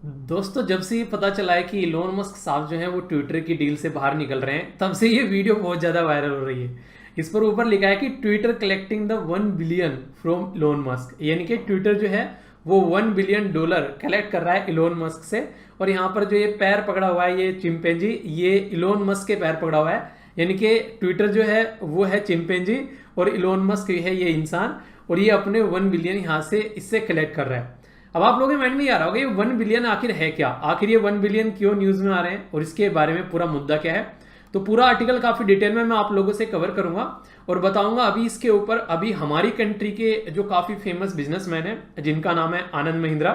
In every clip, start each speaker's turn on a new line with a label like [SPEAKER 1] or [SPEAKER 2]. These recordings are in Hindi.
[SPEAKER 1] दोस्तों, जब से ये पता चला है कि इलोन मस्क साहब जो हैं वो ट्विटर की डील से बाहर निकल रहे हैं, तब से ये वीडियो बहुत ज़्यादा वायरल हो रही है। इस पर ऊपर लिखा है कि Twitter collecting the 1 billion from Elon Musk, यानी कि ट्विटर जो है वो $1 बिलियन कलेक्ट कर रहा है इलोन मस्क से। और यहाँ पर जो ये पैर पकड़ा हुआ है, ये चिंपैंजी, ये इलोन मस्क के पैर पकड़ा हुआ है। यानी कि ट्विटर जो है वो है चिंपैंजी और इलोन मस्क है ये इंसान, और ये अपने 1 बिलियन यहाँ से इससे कलेक्ट कर रहा है। अब आप लोगों के माइंड में ये आ रहा होगा ये 1 बिलियन आखिर है क्या, आखिर ये 1 बिलियन क्यों न्यूज में आ रहे हैं और इसके बारे में पूरा मुद्दा क्या है। तो पूरा आर्टिकल काफी डिटेल में मैं आप लोगों से कवर करूंगा और बताऊंगा अभी इसके ऊपर। अभी हमारी कंट्री के जो काफी फेमस बिजनेसमैन है जिनका नाम है आनंद महिंद्रा,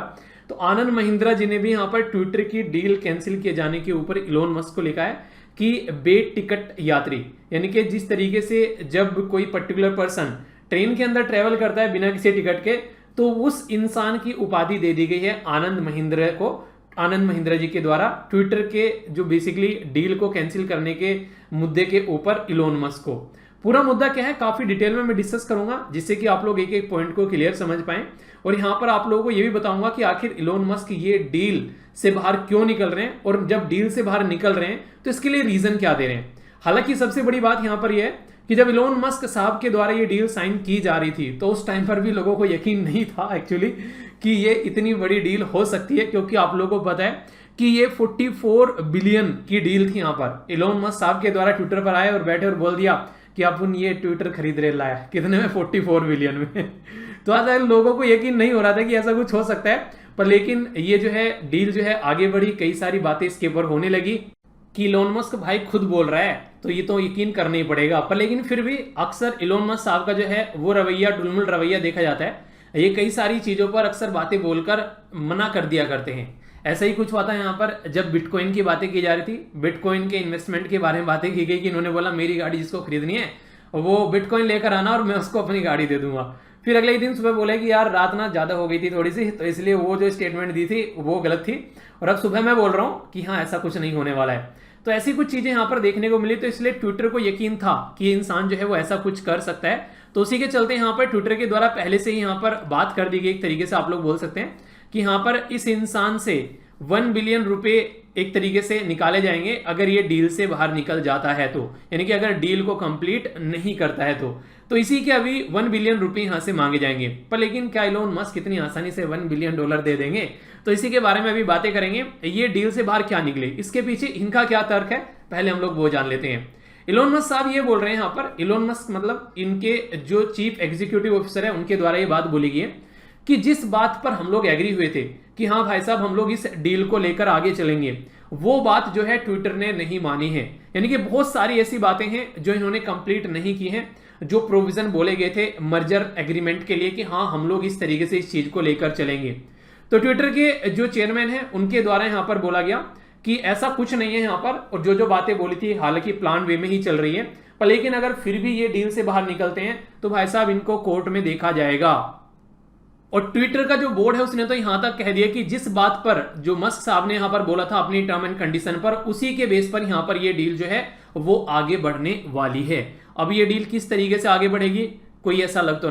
[SPEAKER 1] तो आनंद महिंद्रा जी ने भी यहाँ पर ट्विटर की डील कैंसिल किए जाने के ऊपर इलोन मस्क को लिखा है कि बेट टिकट यात्री, यानी कि जिस तरीके से जब कोई पर्टिकुलर पर्सन ट्रेन के अंदर ट्रेवल करता है बिना किसी टिकट के, तो उस इंसान की उपाधि दे दी गई है आनंद महिंद्रा को, आनंद महिंद्रा जी के द्वारा ट्विटर के जो बेसिकली डील को कैंसिल करने के मुद्दे के ऊपर इलोन मस्क को। पूरा मुद्दा क्या है काफी डिटेल में मैं डिस्कस करूंगा, जिससे कि आप लोग एक एक पॉइंट को क्लियर समझ पाएं। और यहां पर आप लोगों को यह भी बताऊंगा कि आखिर इलोन मस्क ये डील से बाहर क्यों निकल रहे हैं, और जब डील से बाहर निकल रहे हैं तो इसके लिए रीजन क्या दे रहे हैं। हालांकि सबसे बड़ी बात यहां पर यह है कि जब इलोन मस्क साहब के द्वारा ये डील साइन की जा रही थी तो उस टाइम पर भी लोगों को यकीन नहीं था एक्चुअली कि ये इतनी बड़ी डील हो सकती है, क्योंकि आप लोगों को पता है कि ये 44 बिलियन की डील थी। यहां पर इलोन मस्क साहब के द्वारा ट्विटर पर आए और बैठे और बोल दिया कि अपन ये ट्विटर खरीद रहे, लाया कितने में, 44 बिलियन में। तो आज लोगों को यकीन नहीं हो रहा था कि ऐसा कुछ हो सकता है, पर लेकिन ये जो है डील जो है आगे बढ़ी, कई सारी बातें इसके ऊपर होने लगी कि इलोन मस्क भाई खुद बोल रहा है तो ये तो यकीन करना ही पड़ेगा। पर लेकिन फिर भी अक्सर इलोन मस्क साहब का जो है वो रवैया, डुलमुल रवैया देखा जाता है। ये कई सारी चीजों पर अक्सर बातें बोलकर मना कर दिया करते हैं। ऐसा ही कुछ हुआ था यहाँ पर जब बिटकॉइन की बातें की जा रही थी, बिटकॉइन के इन्वेस्टमेंट के बारे में बातें की गई कि इन्होंने बोला मेरी गाड़ी जिसको खरीदनी है वो बिटकॉइन लेकर आना और मैं उसको अपनी गाड़ी दे दूंगा। फिर अगले ही दिन सुबह बोले कि यार रात ना ज्यादा हो गई थी थोड़ी सी, तो इसलिए वो जो स्टेटमेंट दी थी वो गलत थी, और अब सुबह मैं बोल रहा हूँ कि हाँ ऐसा कुछ नहीं होने वाला है। तो ऐसी कुछ चीजें यहाँ पर देखने को मिली, तो इसलिए ट्विटर को यकीन था कि ये इंसान जो है वो ऐसा कुछ कर सकता है। तो उसी के चलते यहाँ पर ट्विटर के द्वारा पहले से ही यहाँ पर बात कर दी गई, एक तरीके से आप लोग बोल सकते हैं कि यहाँ पर इस इंसान से 1 बिलियन रुपए एक तरीके से निकाले जाएंगे अगर ये डील से बाहर निकल जाता है तो, यानी कि अगर डील को कंप्लीट नहीं करता है तो इसी के अभी 1 बिलियन रुपए यहां से मांगे जाएंगे। पर लेकिन क्या इलोन मस्क इतनी आसानी से $1 बिलियन दे देंगे, तो इसी के बारे में अभी बातें करेंगे। ये डील से बाहर क्या निकले, इसके पीछे इनका क्या तर्क है, पहले हम लोग वो जान लेते हैं। इलोन मस्क साहब ये बोल रहे हैं यहाँ पर, इलोन मस्क मतलब इनके जो चीफ एग्जीक्यूटिव ऑफिसर है उनके द्वारा ये बात बोली गई है कि जिस बात पर हम लोग एग्री हुए थे कि हाँ भाई साहब हम लोग इस डील को लेकर आगे चलेंगे, वो बात जो है ट्विटर ने नहीं मानी है। यानी कि बहुत सारी ऐसी बातें हैं जो इन्होंने कंप्लीट नहीं की हैं, जो प्रोविजन बोले गए थे मर्जर एग्रीमेंट के लिए कि हाँ हम लोग इस तरीके से इस चीज को लेकर चलेंगे। तो ट्विटर के जो चेयरमैन हैं उनके द्वारा यहां पर बोला गया कि ऐसा कुछ नहीं है यहां पर, और जो जो बातें बोली थी हालांकि प्लान वे में ही चल रही है, पर लेकिन अगर फिर भी ये डील से बाहर निकलते हैं तो भाई साहब इनको कोर्ट में देखा जाएगा। और ट्विटर का जो बोर्ड है उसने तो यहां तक कह दिया कि जिस बात पर जो मस्क साहब ने यहां पर बोला था अपनी टर्म एंड कंडीशन पर, उसी के बेस पर यहां पर ये डील जो है वो आगे बढ़ने वाली है। अब ये डील किस तरीके से आगे बढ़ेगी, कोई ऐसा लग तो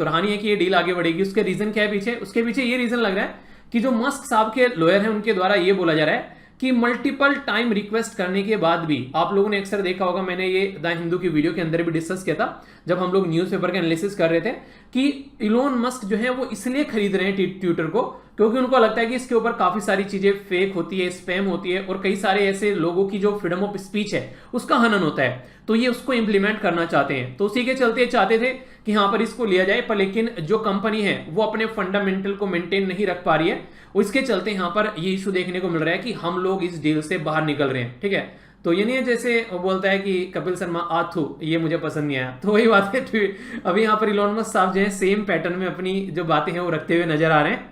[SPEAKER 1] रहा नहीं है कि ये डील आगे बढ़ेगी। उसके रीजन क्या है पीछे, उसके पीछे ये रीजन लग रहा है कि जो मस्क साहब के लॉयर हैं उनके द्वारा ये बोला जा रहा है कि मल्टीपल टाइम रिक्वेस्ट करने के बाद भी, आप लोगों ने अक्सर देखा होगा, मैंने ये द हिंदू की वीडियो के अंदर भी डिस्कस किया था जब हम लोग न्यूज़पेपर के एनालिसिस कर रहे थे, कि इलोन मस्क जो है वो इसलिए खरीद रहे हैं ट्विटर को क्योंकि उनको लगता है कि इसके ऊपर काफी सारी चीजें फेक होती है, स्पैम होती है, और कई सारे ऐसे लोगों की जो फ्रीडम ऑफ स्पीच है उसका हनन होता है, तो ये उसको इंप्लीमेंट करना चाहते हैं। तो उसी के चलते चाहते थे कि यहां पर इसको लिया जाए, पर लेकिन जो कंपनी है वो अपने फंडामेंटल को मेंटेन नहीं रख पा रही है, उसके चलते यहां पर ये इशू देखने को मिल रहा है कि हम लोग इस डील से बाहर निकल रहे हैं। ठीक है, तो ये नहीं है जैसे वो बोलता है कि कपिल शर्मा आथू, ये मुझे पसंद नहीं आया, तो वही बात है। अभी यहाँ पर इलोन मस्क साहब जो है सेम पैटर्न में अपनी जो बातें हैं वो रखते हुए नजर आ रहे हैं।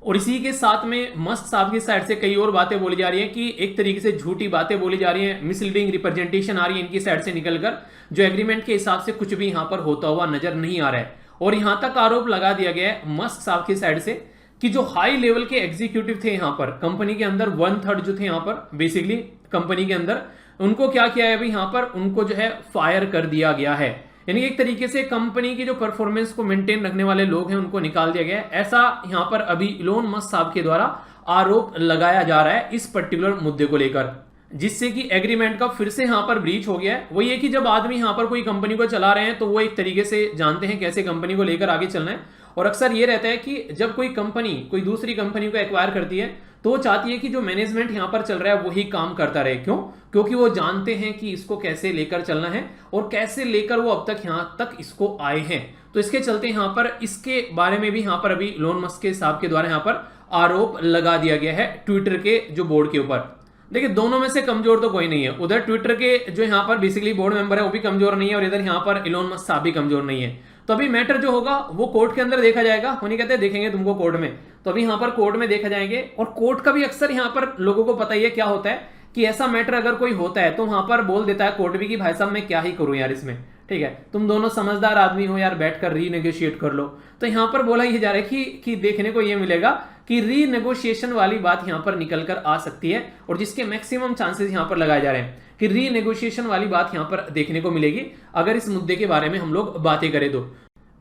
[SPEAKER 1] और इसी के साथ में मस्क साहब की साइड से कई और बातें बोली जा रही हैं कि एक तरीके से झूठी बातें बोली जा रही हैं, मिसलीडिंग रिप्रेजेंटेशन आ रही है इनकी साइड से निकलकर, जो एग्रीमेंट के हिसाब से कुछ भी यहां पर होता हुआ नजर नहीं आ रहा है। और यहां तक आरोप लगा दिया गया है मस्क साहब की साइड से कि जो हाई लेवल के एग्जीक्यूटिव थे यहां पर कंपनी के अंदर, 1/3 जो थे यहां पर बेसिकली कंपनी के अंदर, उनको क्या किया है अभी यहां पर, उनको जो है फायर कर दिया गया है। यानी एक तरीके से कंपनी की जो परफॉर्मेंस को मेंटेन रखने वाले लोग हैं उनको निकाल दिया गया है। ऐसा यहां पर अभी इलोन मस्क साहब के द्वारा आरोप लगाया जा रहा है इस पर्टिकुलर मुद्दे को लेकर, जिससे कि एग्रीमेंट का फिर से यहां पर ब्रीच हो गया है। वो ये कि जब आदमी यहां पर कोई कंपनी को चला रहे हैं तो वो एक तरीके से जानते हैं कैसे कंपनी को लेकर आगे चलना है, और अक्सर ये रहता है कि जब कोई कंपनी कोई दूसरी कंपनी को एक्वायर करती है तो वो चाहती है कि जो मैनेजमेंट यहां पर चल रहा है वही काम करता रहे। क्यों? क्योंकि वो जानते हैं कि इसको कैसे लेकर चलना है और कैसे लेकर वो अब तक यहां तक इसको आए हैं। तो इसके चलते यहां पर इसके बारे में भी यहां पर अभी इलोन मस्क के साहब के द्वारा यहां पर आरोप लगा दिया गया है ट्विटर के जो बोर्ड के ऊपर। देखिए, दोनों में से कमजोर तो कोई नहीं है। उधर ट्विटर के जो यहाँ पर बेसिकली बोर्ड मेंबर है वो भी कमजोर नहीं है, और इधर यहाँ पर इलोन मस्क साहब भी कमजोर नहीं है। तो अभी मैटर जो होगा वो कोर्ट के अंदर देखा जाएगा। उन्हें कहते हैं देखेंगे तुमको कोर्ट में, तो अभी यहाँ पर कोर्ट में देखा जाएंगे। और कोर्ट का भी अक्सर यहाँ पर लोगों को पता ही है क्या होता है कि ऐसा मैटर अगर कोई होता है तो वहां पर बोल देता है कोर्ट भी कि भाई साहब मैं क्या ही करूं यार इसमें, ठीक है, तुम दोनों समझदार आदमी हो यार, बैठकर रीनेगोशिएट कर लो। तो यहां पर बोला ही जा रहा है कि देखने को यह मिलेगा कि रीनेगोशिएशन वाली बात यहां पर निकल कर आ सकती है, और जिसके मैक्सिमम चांसेस यहां पर लगाए जा रहे हैं कि रीनेगोशिएशन वाली बात यहां पर देखने को मिलेगी अगर इस मुद्दे के बारे में हम लोग बातें करें तो।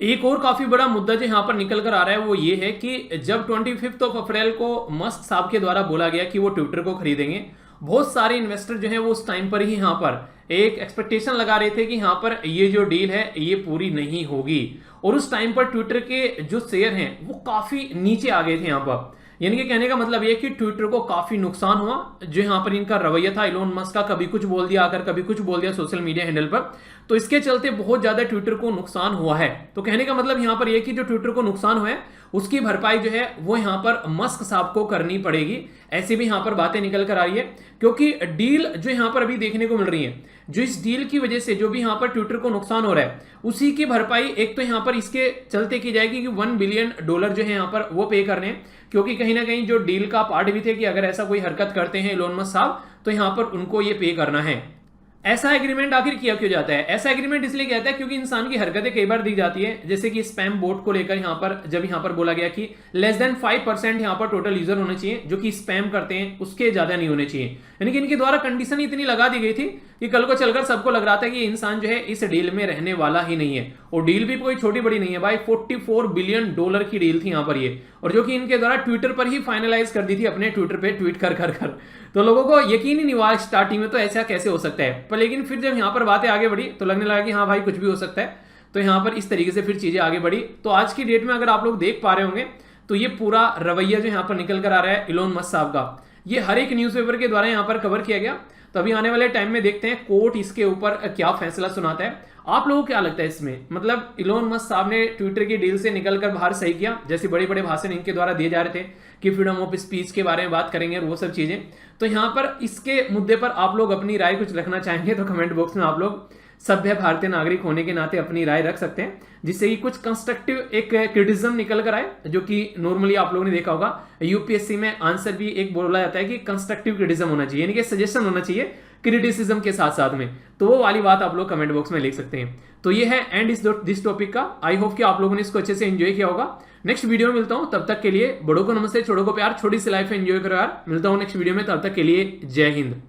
[SPEAKER 1] एक और काफी बड़ा मुद्दा जो यहां पर निकल कर आ रहा है वो ये है कि जब 25 अप्रैल को मस्क साहब के द्वारा बोला गया कि वो ट्विटर को खरीदेंगे, बहुत सारे इन्वेस्टर जो है वो उस टाइम पर ही यहां पर एक एक्सपेक्टेशन लगा रहे थे कि यहां पर ये जो डील है ये पूरी नहीं होगी, और उस टाइम पर ट्विटर के जो शेयर हैं वो काफी नीचे आ गए थे यहां पर। यानी कि कहने का मतलब ये कि ट्विटर को काफी नुकसान हुआ। जो यहां पर इनका रवैया था इलोन मस्क का, कभी कुछ बोल दिया आकर, कभी कुछ बोल दिया सोशल मीडिया हैंडल पर, तो इसके चलते बहुत ज्यादा ट्विटर को नुकसान हुआ है। तो कहने का मतलब यहां पर यह कि जो ट्विटर को नुकसान हुआ है उसकी भरपाई जो है वो यहां पर मस्क साहब को करनी पड़ेगी, ऐसी भी यहां पर बातें निकल कर आ रही है। क्योंकि डील जो यहां पर अभी देखने को मिल रही है, जो इस डील की वजह से जो भी यहां पर ट्विटर को नुकसान हो रहा है उसी की भरपाई एक तो यहां पर इसके चलते की जाएगी कि $1 बिलियन जो है यहां पर वो पे करने हैं, क्योंकि कहीं ना कहीं जो डील का पार्ट भी थे कि अगर ऐसा कोई हरकत करते हैं इलोन मस्क साहब तो यहां पर उनको ये पे करना है। ऐसा एग्रीमेंट आखिर किया क्यों जाता है? ऐसा एग्रीमेंट इसलिए किया जाता है क्योंकि इंसान की हरकतें कई बार दी जाती है, जैसे कि स्पैम बोट को लेकर यहां पर जब यहां पर बोला गया कि लेस देन 5% यहां पर टोटल यूजर होने चाहिए जो कि स्पैम करते हैं, उसके ज्यादा नहीं होने चाहिए। यानी कि इनके द्वारा कंडीशन इतनी लगा दी गई थी कि कल को चलकर सबको लग रहा था कि ये इंसान जो है इस डील में रहने वाला ही नहीं है। और डील भी कोई छोटी बड़ी नहीं है भाई, $44 बिलियन की डील थी यहां पर ये, और जो कि इनके द्वारा ट्विटर पर ही फाइनलाइज कर दी थी अपने ट्विटर पे ट्वीट कर कर कर। तो लोगों को यकीन ही नहीं हुआ स्टार्टिंग में तो ऐसा कैसे हो सकता है, पर लेकिन फिर जब यहाँ पर बातें आगे बढ़ी तो लगने लगा कि हाँ भाई कुछ भी हो सकता है। तो यहाँ पर इस तरीके से फिर चीजें आगे बढ़ी। तो आज की डेट में अगर आप लोग देख पा रहे होंगे तो ये पूरा रवैया जो यहाँ पर निकल कर आ रहा है इलोन मस्क साहब का, ये हर एक न्यूज़पेपर के द्वारा यहाँ पर कवर किया गया। तो अभी आने वाले टाइम में देखते हैं कोर्ट इसके ऊपर क्या फैसला सुनाता है। आप लोगों को क्या लगता है इसमें? मतलब इलोन मस्क साहब ने ट्विटर की डील से निकलकर बाहर सही किया, जैसे बड़े बड़े भाषण इनके द्वारा दिए जा रहे थे कि फ्रीडम ऑफ स्पीच के बारे में बात करेंगे और वो सब चीजें। तो यहाँ पर इसके मुद्दे पर आप लोग अपनी राय कुछ रखना चाहेंगे तो कमेंट बॉक्स में आप लोग सभ्य भारतीय नागरिक होने के नाते अपनी राय रख सकते हैं, जिससे कि कुछ कंस्ट्रक्टिव एक क्रिटिसिज्म निकल कर आए, जो कि नॉर्मली आप लोगों ने देखा होगा यूपीएससी में आंसर भी एक बोला जाता है कि कंस्ट्रक्टिव क्रिटिसिज्म होना चाहिए, यानी कि सजेशन होना चाहिए क्रिटिसिज्म के साथ साथ में। तो वो वाली बात आप लोग कमेंट बॉक्स में लिख सकते हैं। तो ये है एंड दिस टॉपिक का। आई होप कि आप लोगों ने इसको अच्छे से एंजॉय किया होगा। नेक्स्ट वीडियो में मिलता हूं, तब तक के लिए बड़ों को नमस्ते, छोटों को प्यार, छोटी सी लाइफ एंजॉय करो यार। मिलता हूं नेक्स्ट वीडियो में, तब तक के लिए जय हिंद।